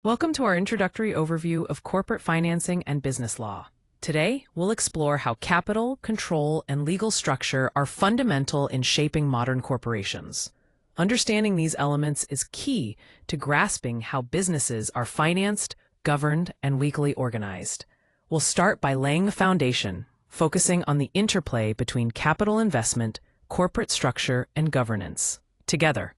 Welcome to our introductory overview of corporate financing and business law. Today, we'll explore how capital, control, and legal structure are fundamental in shaping modern corporations. Understanding these elements is key to grasping how businesses are financed, governed, and legally organized. We'll start by laying the foundation, focusing on the interplay between capital investment, corporate structure, and governance. Together,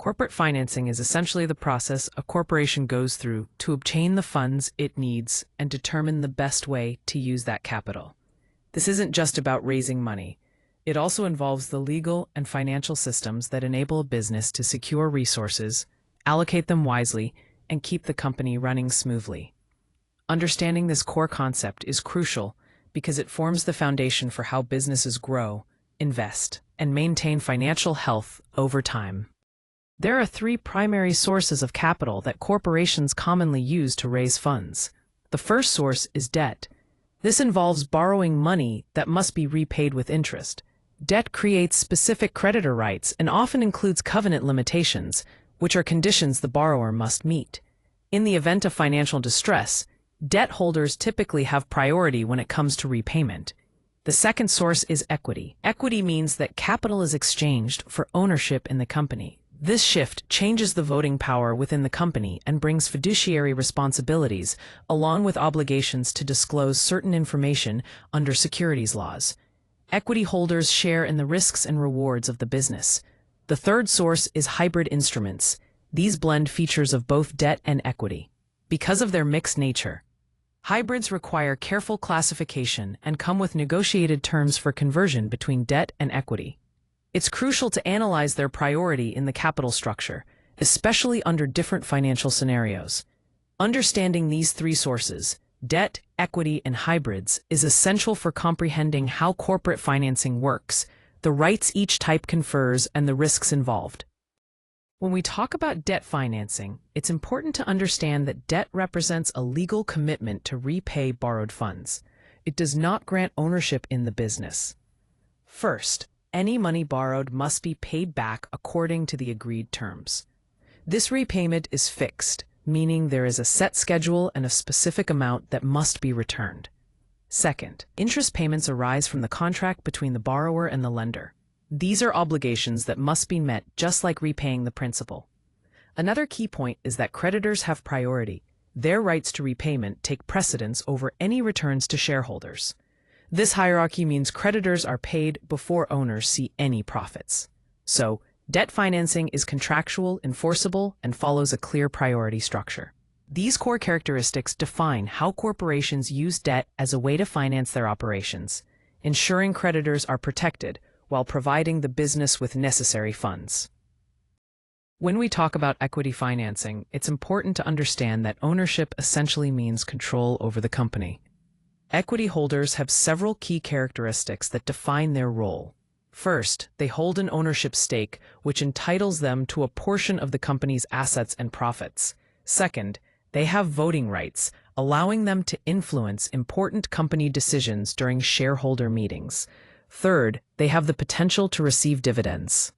corporate financing is essentially the process a corporation goes through to obtain the funds it needs and determine the best way to use that capital. This isn't just about raising money. It also involves the legal and financial systems that enable a business to secure resources, allocate them wisely, and keep the company running smoothly. Understanding this core concept is crucial because it forms the foundation for how businesses grow, invest, and maintain financial health over time. There are three primary sources of capital that corporations commonly use to raise funds. The first source is debt. This involves borrowing money that must be repaid with interest. Debt creates specific creditor rights and often includes covenant limitations, which are conditions the borrower must meet. In the event of financial distress, debt holders typically have priority when it comes to repayment. The second source is equity. Equity means that capital is exchanged for ownership in the company. This shift changes the voting power within the company and brings fiduciary responsibilities, along with obligations to disclose certain information under securities laws. Equity holders share in the risks and rewards of the business. The third source is hybrid instruments. These blend features of both debt and equity. Because of their mixed nature, hybrids require careful classification and come with negotiated terms for conversion between debt and equity. It's crucial to analyze their priority in the capital structure, especially under different financial scenarios. Understanding these three sources, debt, equity, and hybrids, is essential for comprehending how corporate financing works, the rights each type confers, and the risks involved. When we talk about debt financing, it's important to understand that debt represents a legal commitment to repay borrowed funds. It does not grant ownership in the business. First, any money borrowed must be paid back according to the agreed terms. This repayment is fixed, meaning there is a set schedule and a specific amount that must be returned. Second, interest payments arise from the contract between the borrower and the lender. These are obligations that must be met just like repaying the principal. Another key point is that creditors have priority. Their rights to repayment take precedence over any returns to shareholders. This hierarchy means creditors are paid before owners see any profits. So, debt financing is contractual, enforceable, and follows a clear priority structure. These core characteristics define how corporations use debt as a way to finance their operations, ensuring creditors are protected while providing the business with necessary funds. When we talk about equity financing, it's important to understand that ownership essentially means control over the company. Equity holders have several key characteristics that define their role. First, they hold an ownership stake, which entitles them to a portion of the company's assets and profits. Second, they have voting rights, allowing them to influence important company decisions during shareholder meetings. Third, they have the potential to receive dividends,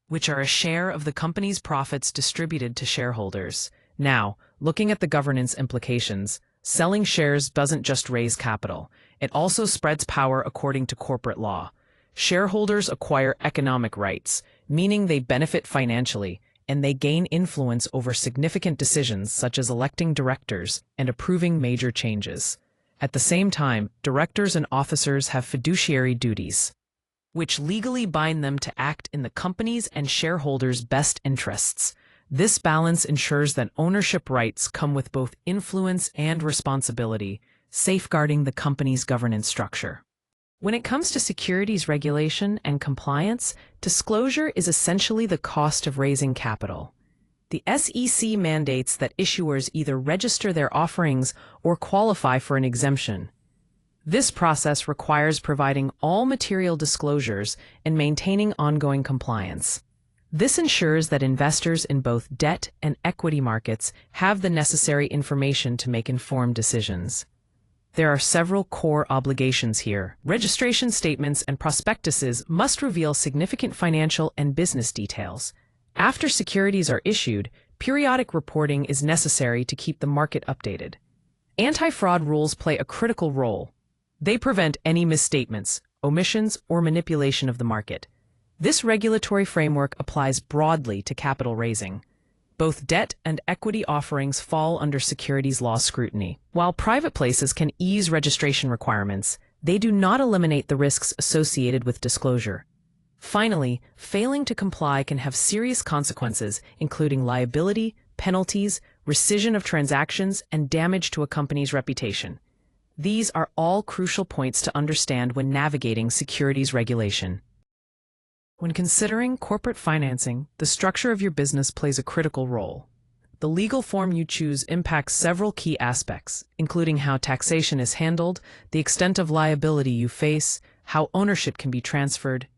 which are a share of the company's profits distributed to shareholders. Now, looking at the governance implications, selling shares doesn't just raise capital, it also spreads power according to corporate law. Shareholders acquire economic rights, meaning they benefit financially, and they gain influence over significant decisions such as electing directors and approving major changes. At the same time, directors and officers have fiduciary duties, which legally bind them to act in the company's and shareholders' best interests. This balance ensures that ownership rights come with both influence and responsibility, safeguarding the company's governance structure. When it comes to securities regulation and compliance, disclosure is essentially the cost of raising capital. The SEC mandates that issuers either register their offerings or qualify for an exemption. This process requires providing all material disclosures and maintaining ongoing compliance. This ensures that investors in both debt and equity markets have the necessary information to make informed decisions. There are several core obligations here. Registration statements and prospectuses must reveal significant financial and business details. After securities are issued, Periodic reporting is necessary to keep the market updated. Anti-fraud rules play a critical role. They prevent any misstatements, omissions, or manipulation of the market. This regulatory framework applies broadly to capital raising. Both debt and equity offerings fall under securities law scrutiny. While private places can ease registration requirements, they do not eliminate the risks associated with disclosure. Finally, failing to comply can have serious consequences, including liability, penalties, rescission of transactions, and damage to a company's reputation. These are all crucial points to understand when navigating securities regulation. When considering corporate financing, the structure of your business plays a critical role. The legal form you choose impacts several key aspects, including how taxation is handled, the extent of liability you face, how ownership can be transferred,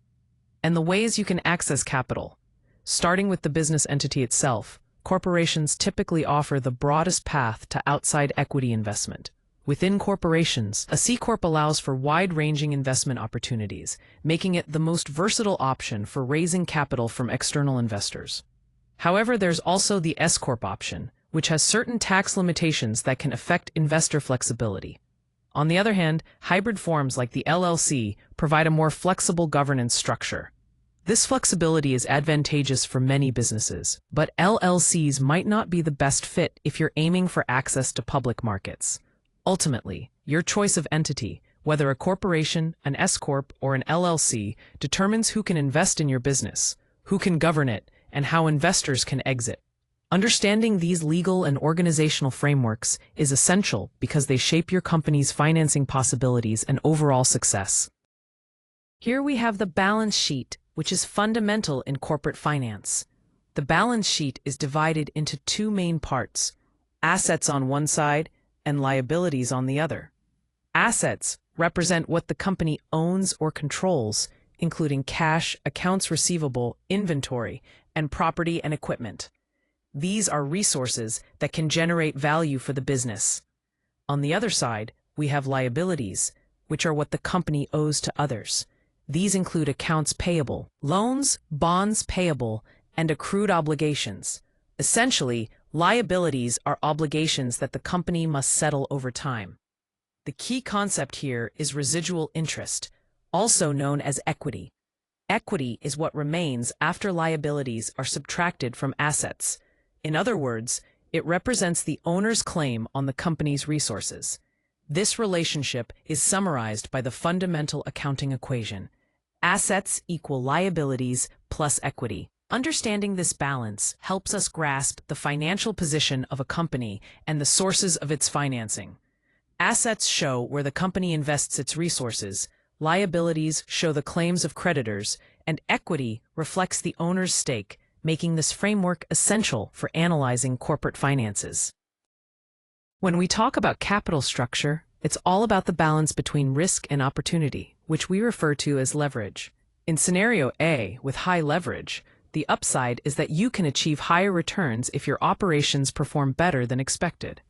and the ways you can access capital. Starting with the business entity itself, corporations typically offer the broadest path to outside equity investment. Within corporations, a C Corp allows for wide-ranging investment opportunities, making it the most versatile option for raising capital from external investors. However, there's also the S Corp option, which has certain tax limitations that can affect investor flexibility. On the other hand, hybrid forms like the LLC provide a more flexible governance structure. This flexibility is advantageous for many businesses, but LLCs might not be the best fit if you're aiming for access to public markets. Ultimately, your choice of entity, whether a corporation, an S Corp, or an LLC, determines who can invest in your business, who can govern it, and how investors can exit. Understanding these legal and organizational frameworks is essential because they shape your company's financing possibilities and overall success. Here we have the balance sheet, which is fundamental in corporate finance. The balance sheet is divided into two main parts: assets on one side and liabilities on the other. Assets represent what the company owns or controls, including cash, accounts receivable, inventory, and property and equipment. These are resources that can generate value for the business. On the other side, we have liabilities, which are what the company owes to others. These include accounts payable, loans, bonds payable, and accrued obligations. Essentially, liabilities are obligations that the company must settle over time. The key concept here is residual interest, also known as equity. Equity is what remains after liabilities are subtracted from assets. In other words, it represents the owner's claim on the company's resources. This relationship is summarized by the fundamental accounting equation: assets equal liabilities plus equity. Understanding this balance helps us grasp the financial position of a company and the sources of its financing. Assets show where the company invests its resources, liabilities show the claims of creditors, and equity reflects the owner's stake, making this framework essential for analyzing corporate finances. When we talk about capital structure, it's all about the balance between risk and opportunity, which we refer to as leverage. In scenario A, with high leverage, the upside is that you can achieve higher returns if your operations perform better than expected.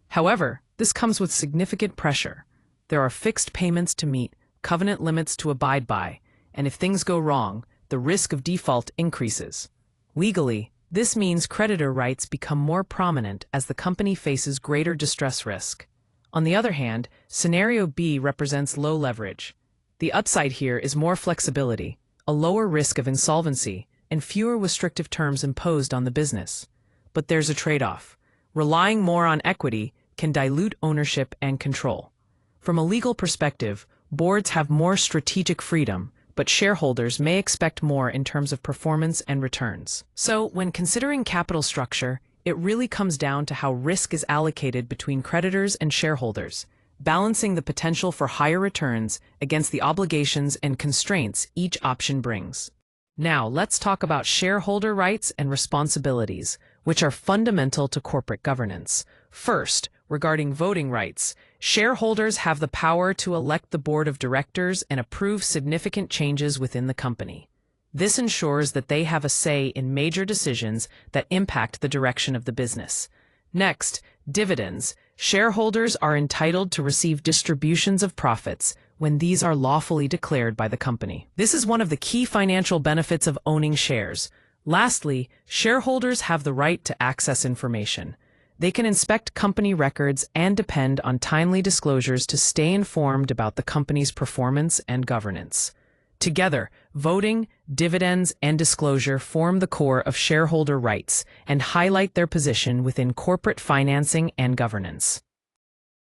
However, this comes with significant pressure. There are fixed payments to meet, covenant limits to abide by, and if things go wrong, the risk of default increases. Legally, this means creditor rights become more prominent as the company faces greater distress risk. On the other hand, scenario B represents low leverage. The upside here is more flexibility, a lower risk of insolvency, and fewer restrictive terms imposed on the business. But there's a trade-off. Relying more on equity can dilute ownership and control. From a legal perspective, boards have more strategic freedom, but shareholders may expect more in terms of performance and returns. So, when considering capital structure, it really comes down to how risk is allocated between creditors and shareholders, balancing the potential for higher returns against the obligations and constraints each option brings. Now, let's talk about shareholder rights and responsibilities, which are fundamental to corporate governance. First, regarding voting rights, shareholders have the power to elect the board of directors and approve significant changes within the company. This ensures that they have a say in major decisions that impact the direction of the business. Next, dividends. Shareholders are entitled to receive distributions of profits when these are lawfully declared by the company. This is one of the key financial benefits of owning shares. Lastly, shareholders have the right to access information. They can inspect company records and depend on timely disclosures to stay informed about the company's performance and governance. Together, voting, dividends, and disclosure form the core of shareholder rights and highlight their position within corporate financing and governance.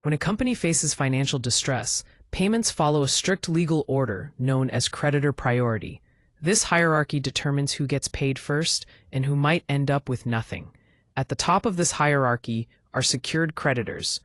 When a company faces financial distress, payments follow a strict legal order known as creditor priority. This hierarchy determines who gets paid first and who might end up with nothing. At the top of this hierarchy are secured creditors.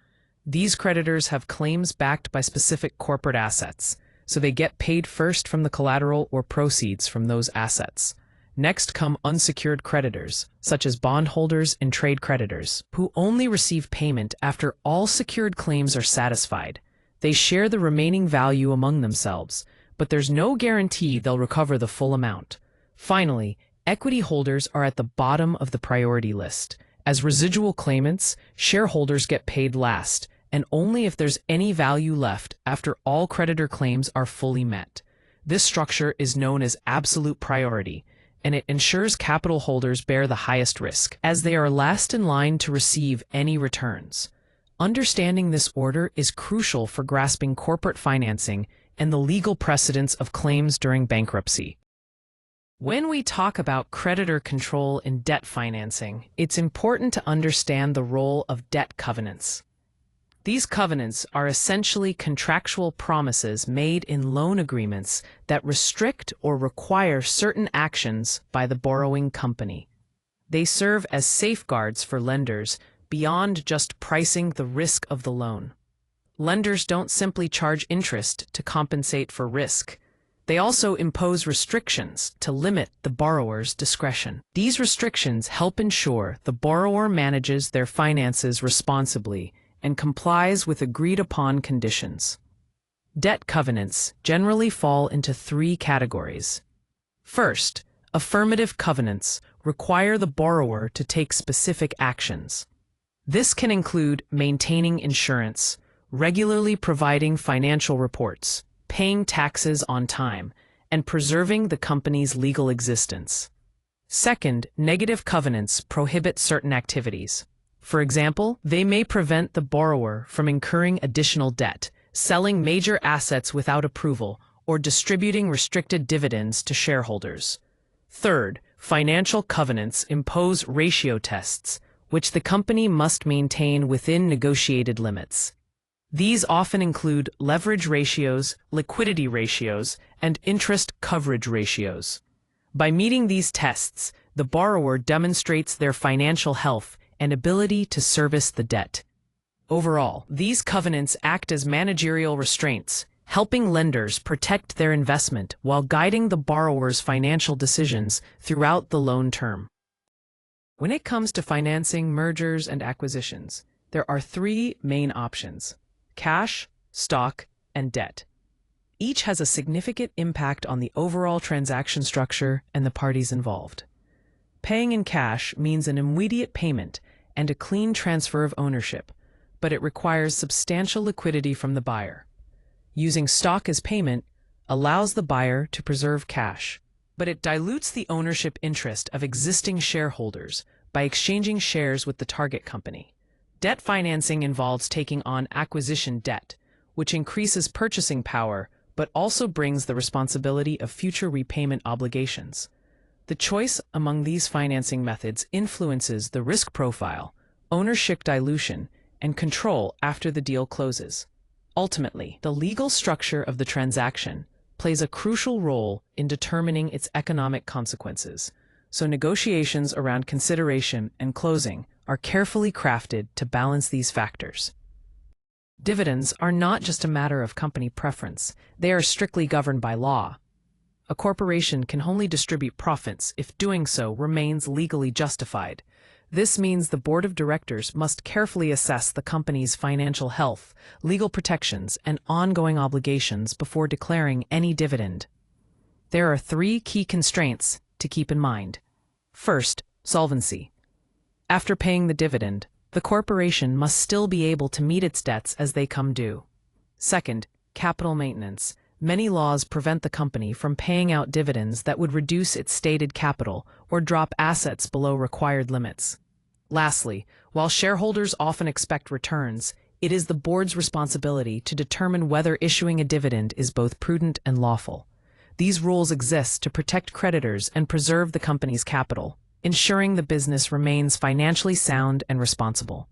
These creditors have claims backed by specific corporate assets, so they get paid first from the collateral or proceeds from those assets. Next come unsecured creditors, such as bondholders and trade creditors, who only receive payment after all secured claims are satisfied. They share the remaining value among themselves, but there's no guarantee they'll recover the full amount. Finally, equity holders are at the bottom of the priority list. As residual claimants, shareholders get paid last, and only if there's any value left after all creditor claims are fully met. This structure is known as absolute priority, and it ensures capital holders bear the highest risk, as they are last in line to receive any returns. Understanding this order is crucial for grasping corporate financing and the legal precedents of claims during bankruptcy. When we talk about creditor control in debt financing, it's important to understand the role of debt covenants. These covenants are essentially contractual promises made in loan agreements that restrict or require certain actions by the borrowing company. They serve as safeguards for lenders beyond just pricing the risk of the loan. Lenders don't simply charge interest to compensate for risk. They also impose restrictions to limit the borrower's discretion. These restrictions help ensure the borrower manages their finances responsibly and complies with agreed-upon conditions. Debt covenants generally fall into three categories. First, affirmative covenants require the borrower to take specific actions. This can include maintaining insurance, regularly providing financial reports, paying taxes on time, and preserving the company's legal existence. Second, negative covenants prohibit certain activities. For example, they may prevent the borrower from incurring additional debt, selling major assets without approval, or distributing restricted dividends to shareholders. Third, financial covenants impose ratio tests, which the company must maintain within negotiated limits. These often include leverage ratios, liquidity ratios, and interest coverage ratios. By meeting these tests, the borrower demonstrates their financial health and ability to service the debt. Overall, these covenants act as managerial restraints, helping lenders protect their investment while guiding the borrower's financial decisions throughout the loan term. When it comes to financing mergers and acquisitions, there are three main options: cash, stock, and debt. Each has a significant impact on the overall transaction structure and the parties involved. Paying in cash means an immediate payment and a clean transfer of ownership, but it requires substantial liquidity from the buyer. Using stock as payment allows the buyer to preserve cash, but it dilutes the ownership interest of existing shareholders by exchanging shares with the target company. Debt financing involves taking on acquisition debt, which increases purchasing power but also brings the responsibility of future repayment obligations. The choice among these financing methods influences the risk profile, ownership dilution, and control after the deal closes. Ultimately, the legal structure of the transaction plays a crucial role in determining its economic consequences, so negotiations around consideration and closing are carefully crafted to balance these factors. Dividends are not just a matter of company preference, they are strictly governed by law. A corporation can only distribute profits if doing so remains legally justified. This means the board of directors must carefully assess the company's financial health, legal protections, and ongoing obligations before declaring any dividend. There are three key constraints to keep in mind. First, solvency. After paying the dividend, the corporation must still be able to meet its debts as they come due. Second, capital maintenance. Many laws prevent the company from paying out dividends that would reduce its stated capital or drop assets below required limits. Lastly, while shareholders often expect returns, it is the board's responsibility to determine whether issuing a dividend is both prudent and lawful. These rules exist to protect creditors and preserve the company's capital, ensuring the business remains financially sound and responsible.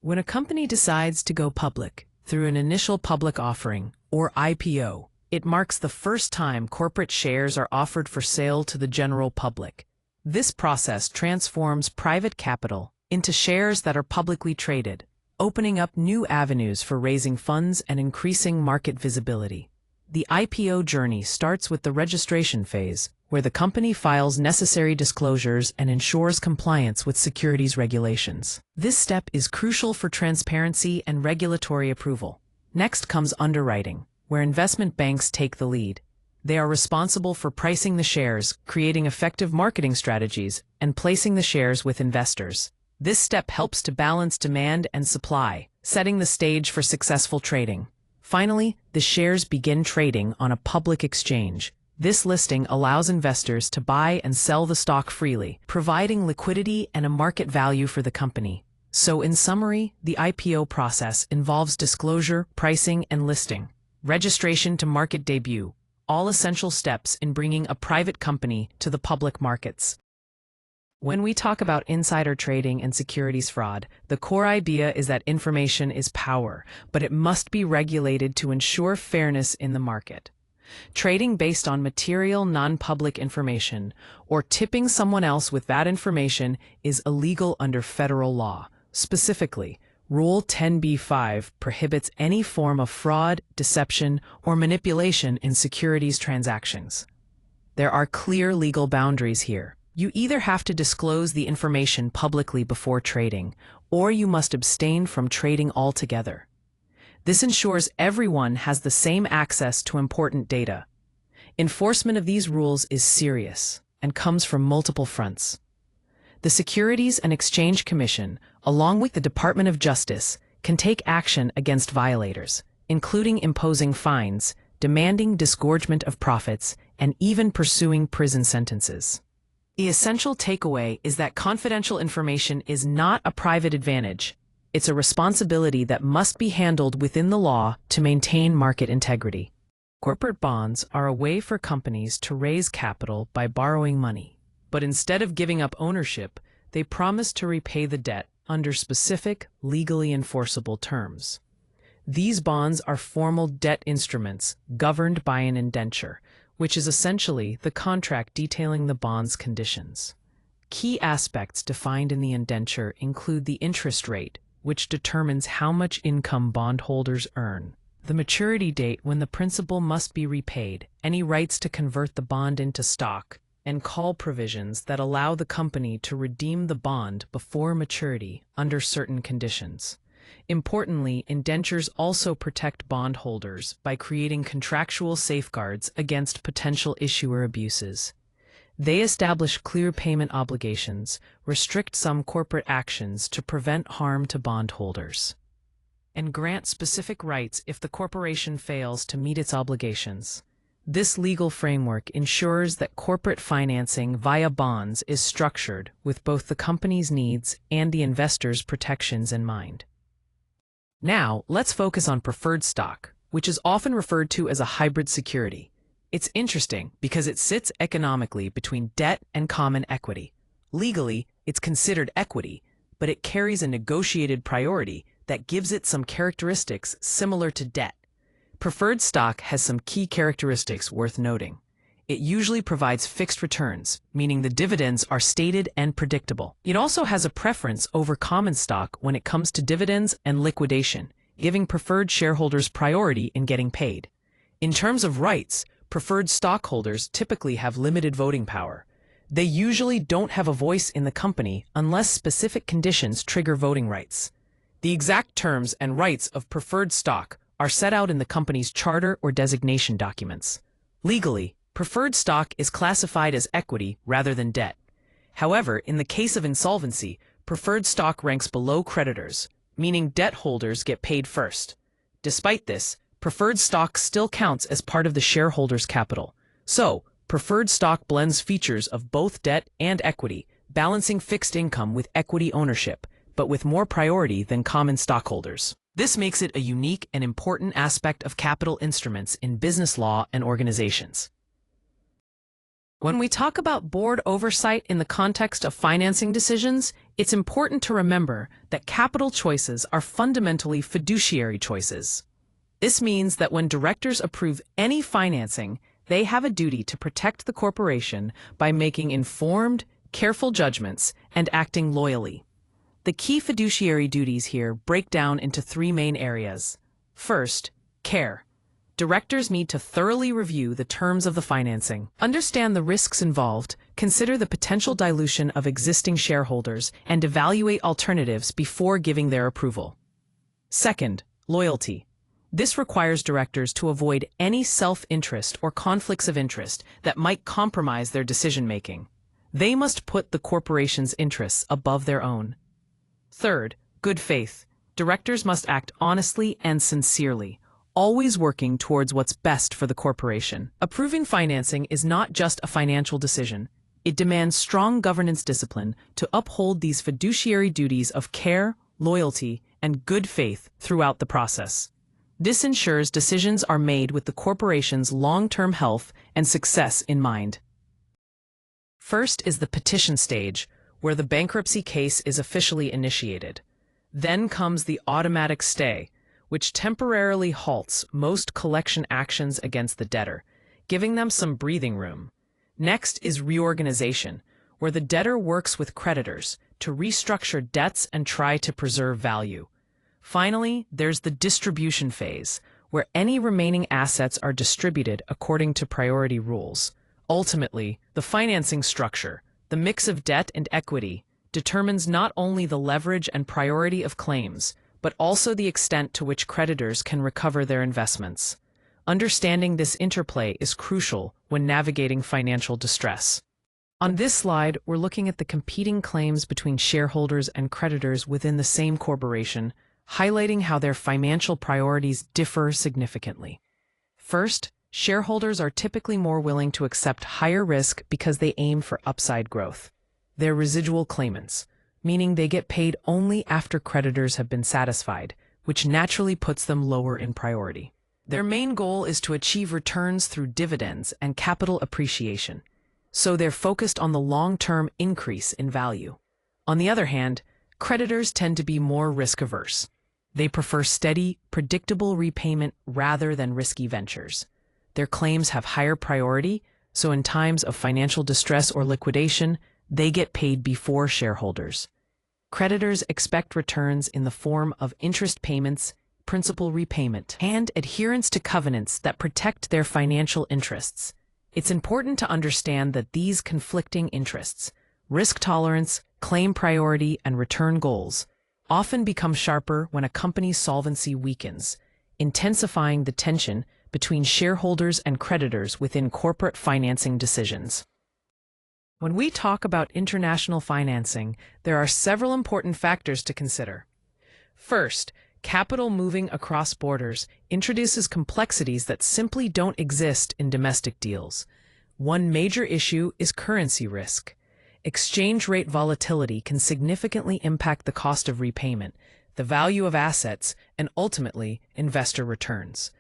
When a company decides to go public through an initial public offering, or IPO, it marks the first time corporate shares are offered for sale to the general public. This process transforms private capital into shares that are publicly traded, opening up new avenues for raising funds and increasing market visibility. The IPO journey starts with the registration phase, where the company files necessary disclosures and ensures compliance with securities regulations. This step is crucial for transparency and regulatory approval. Next comes underwriting, where investment banks take the lead. They are responsible for pricing the shares, creating effective marketing strategies, and placing the shares with investors. This step helps to balance demand and supply, setting the stage for successful trading. Finally, the shares begin trading on a public exchange. This listing allows investors to buy and sell the stock freely, providing liquidity and a market value for the company. So in summary, the IPO process involves disclosure, pricing, and listing, registration to market debut, all essential steps in bringing a private company to the public markets. When we talk about insider trading and securities fraud, the core idea is that information is power, but it must be regulated to ensure fairness in the market. Trading based on material non-public information or tipping someone else with that information is illegal under federal law. Specifically, Rule 10b-5 prohibits any form of fraud, deception, or manipulation in securities transactions. There are clear legal boundaries here. You either have to disclose the information publicly before trading, or you must abstain from trading altogether. This ensures everyone has the same access to important data. Enforcement of these rules is serious and comes from multiple fronts. The Securities and Exchange Commission, along with the Department of Justice, can take action against violators, including imposing fines, demanding disgorgement of profits, and even pursuing prison sentences. The essential takeaway is that confidential information is not a private advantage. It's a responsibility that must be handled within the law to maintain market integrity. Corporate bonds are a way for companies to raise capital by borrowing money. But instead of giving up ownership, they promise to repay the debt under specific, legally enforceable terms. These bonds are formal debt instruments governed by an indenture, which is essentially the contract detailing the bond's conditions. Key aspects defined in the indenture include the interest rate, which determines how much income bondholders earn, the maturity date when the principal must be repaid, any rights to convert the bond into stock, and call provisions that allow the company to redeem the bond before maturity under certain conditions. Importantly, indentures also protect bondholders by creating contractual safeguards against potential issuer abuses. They establish clear payment obligations, restrict some corporate actions to prevent harm to bondholders, and grant specific rights if the corporation fails to meet its obligations. This legal framework ensures that corporate financing via bonds is structured with both the company's needs and the investor's protections in mind. Now, let's focus on preferred stock, which is often referred to as a hybrid security. It's interesting because it sits economically between debt and common equity. Legally, it's considered equity, but it carries a negotiated priority that gives it some characteristics similar to debt. Preferred stock has some key characteristics worth noting. It usually provides fixed returns, meaning the dividends are stated and predictable. It also has a preference over common stock when it comes to dividends and liquidation, giving preferred shareholders priority in getting paid. In terms of rights, preferred stockholders typically have limited voting power. They usually don't have a voice in the company unless specific conditions trigger voting rights. The exact terms and rights of preferred stock are set out in the company's charter or designation documents. Legally, preferred stock is classified as equity rather than debt. However, in the case of insolvency, preferred stock ranks below creditors, meaning debt holders get paid first. Despite this, preferred stock still counts as part of the shareholder's capital. So, preferred stock blends features of both debt and equity, balancing fixed income with equity ownership, but with more priority than common stockholders. This makes it a unique and important aspect of capital instruments in business law and organizations. When we talk about board oversight in the context of financing decisions, it's important to remember that capital choices are fundamentally fiduciary choices. This means that when directors approve any financing, they have a duty to protect the corporation by making informed, careful judgments and acting loyally. The key fiduciary duties here break down into three main areas. First, care. Directors need to thoroughly review the terms of the financing, understand the risks involved, consider the potential dilution of existing shareholders, and evaluate alternatives before giving their approval. Second, loyalty. This requires directors to avoid any self-interest or conflicts of interest that might compromise their decision-making. They must put the corporation's interests above their own. Third, good faith. Directors must act honestly and sincerely, always working towards what's best for the corporation. Approving financing is not just a financial decision. It demands strong governance discipline to uphold these fiduciary duties of care, loyalty, and good faith throughout the process. This ensures decisions are made with the corporation's long-term health and success in mind. First is the petition stage, where the bankruptcy case is officially initiated. Then comes the automatic stay, which temporarily halts most collection actions against the debtor, giving them some breathing room. Next is reorganization, where the debtor works with creditors to restructure debts and try to preserve value. Finally, there's the distribution phase, where any remaining assets are distributed according to priority rules. Ultimately, the financing structure, the mix of debt and equity, determines not only the leverage and priority of claims, but also the extent to which creditors can recover their investments. Understanding this interplay is crucial when navigating financial distress. On this slide, we're looking at the competing claims between shareholders and creditors within the same corporation, highlighting how their financial priorities differ significantly. First, shareholders are typically more willing to accept higher risk because they aim for upside growth. They're residual claimants, meaning they get paid only after creditors have been satisfied, which naturally puts them lower in priority. Their main goal is to achieve returns through dividends and capital appreciation, so they're focused on the long-term increase in value. On the other hand, creditors tend to be more risk-averse. They prefer steady, predictable repayment rather than risky ventures. Their claims have higher priority, so in times of financial distress or liquidation, they get paid before shareholders. Creditors expect returns in the form of interest payments, principal repayment, and adherence to covenants that protect their financial interests. It's important to understand that these conflicting interests, risk tolerance, claim priority, and return goals, often become sharper when a company's solvency weakens, intensifying the tension between shareholders and creditors within corporate financing decisions. When we talk about international financing, there are several important factors to consider. First, capital moving across borders introduces complexities that simply don't exist in domestic deals. One major issue is currency risk. Exchange rate volatility can significantly impact the cost of repayment, the value of assets, and ultimately, investor returns.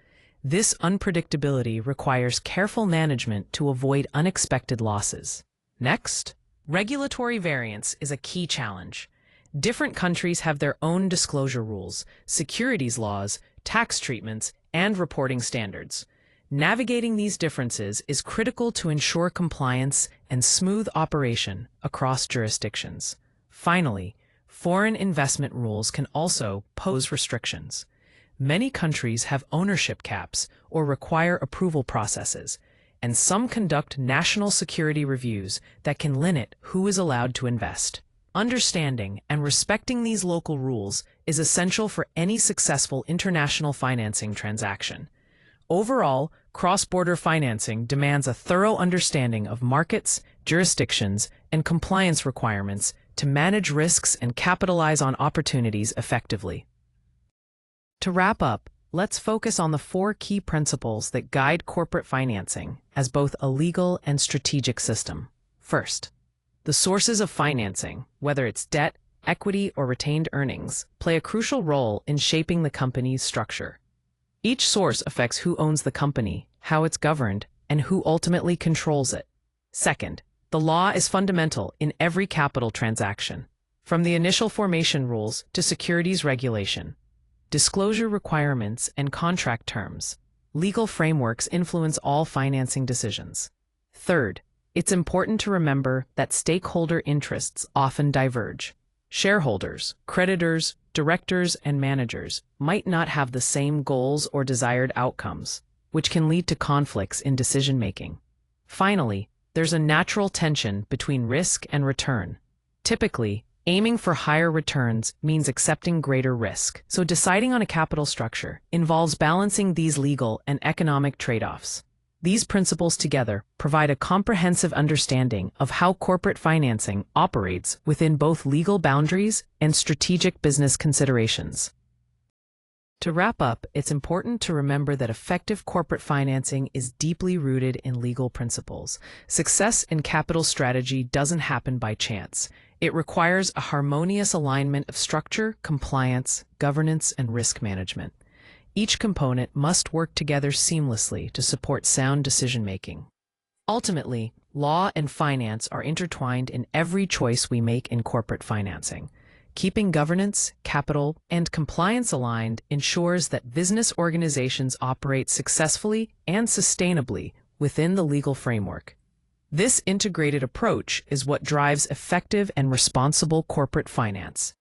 This unpredictability requires careful management to avoid unexpected losses. Next, regulatory variance is a key challenge. Different countries have their own disclosure rules, securities laws, tax treatments, and reporting standards. Navigating these differences is critical to ensure compliance and smooth operation across jurisdictions. Finally, foreign investment rules can also pose restrictions. Many countries have ownership caps or require approval processes, and some conduct national security reviews that can limit who is allowed to invest. Understanding and respecting these local rules is essential for any successful international financing transaction. Overall, cross-border financing demands a thorough understanding of markets, jurisdictions, and compliance requirements to manage risks and capitalize on opportunities effectively. To wrap up, let's focus on the four key principles that guide corporate financing as both a legal and strategic system. First, the sources of financing, whether it's debt, equity, or retained earnings, play a crucial role in shaping the company's structure. Each source affects who owns the company, how it's governed, and who ultimately controls it. Second, the law is fundamental in every capital transaction, from the initial formation rules to securities regulation. Disclosure requirements and contract terms, legal frameworks influence all financing decisions. Third, it's important to remember that stakeholder interests often diverge. Shareholders, creditors, directors, and managers might not have the same goals or desired outcomes, which can lead to conflicts in decision-making. Finally, there's a natural tension between risk and return. Typically, aiming for higher returns means accepting greater risk, so deciding on a capital structure involves balancing these legal and economic trade-offs. These principles together provide a comprehensive understanding of how corporate financing operates within both legal boundaries and strategic business considerations. To wrap up, it's important to remember that effective corporate financing is deeply rooted in legal principles. Success in capital strategy doesn't happen by chance. It requires a harmonious alignment of structure, compliance, governance, and risk management. Each component must work together seamlessly to support sound decision-making. Ultimately, law and finance are intertwined in every choice we make in corporate financing. Keeping governance, capital, and compliance aligned ensures that business organizations operate successfully and sustainably within the legal framework. This integrated approach is what drives effective and responsible corporate finance.